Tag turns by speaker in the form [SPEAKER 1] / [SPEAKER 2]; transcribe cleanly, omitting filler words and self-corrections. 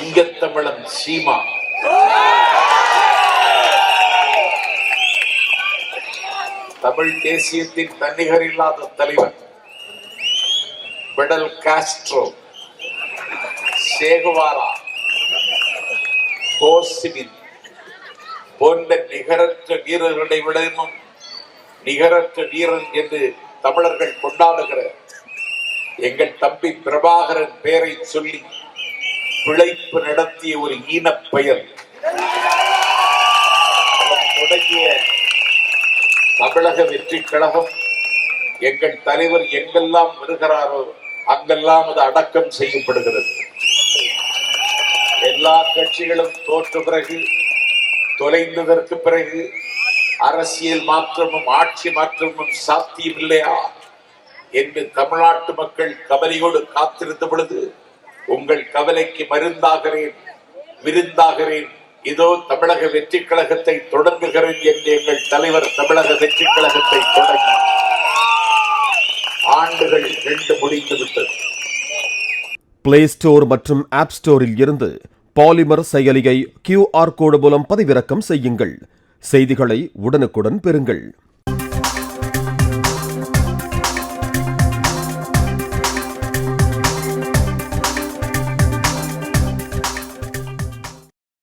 [SPEAKER 1] சிங்கத்தமிழன் சீமா, தமிழ் தேசியத்தின் தன்னிகர் இல்லாத தலைவர் Fidel Castro, Che Guevara, Ho Chi Minh போன்ற நிகரற்ற வீரர்களை விடவும் நிகரற்ற வீரன் என்று தமிழர்கள் கொண்டாடுகிற எங்கள் தம்பி பிரபாகரன் பெயரை சொல்லி பிழைப்பு நடத்திய ஒரு ஈனப்பெயர் தொடங்கிய தமிழக வெற்றி கழகம். எங்கள் தலைவர் எங்கெல்லாம் வருகிறாரோ அங்கெல்லாம் அது அடக்கம் செய்யப்படுகிறது. எல்லா கட்சிகளும் தோற்ற பிறகு, தொலைந்ததற்கு பிறகு அரசியல் மாற்றமும் ஆட்சி மாற்றமும் சாத்தியம் இல்லையா என்று தமிழ்நாட்டு மக்கள் கவலையோடு காத்திருந்த பொழுது உங்கள் கவலைக்கு மருந்தாகிறேன், விருந்தாகிறேன், இதோ தமிழக வெற்றி கழகத்தை தொடங்குகிறேன் என்று எங்கள் தலைவர் தமிழக வெற்றி கழகத்தை தொடங்கி ஆண்டுகள் 2 முடிந்துவிட்டது.
[SPEAKER 2] பிளே ஸ்டோர் மற்றும் ஆப் ஸ்டோரில் இருந்து பாலிமர் செயலியை QR கோடு மூலம் பதிவிறக்கம் செய்யுங்கள். செய்திகளை உடனுக்குடன் பெறுங்கள்.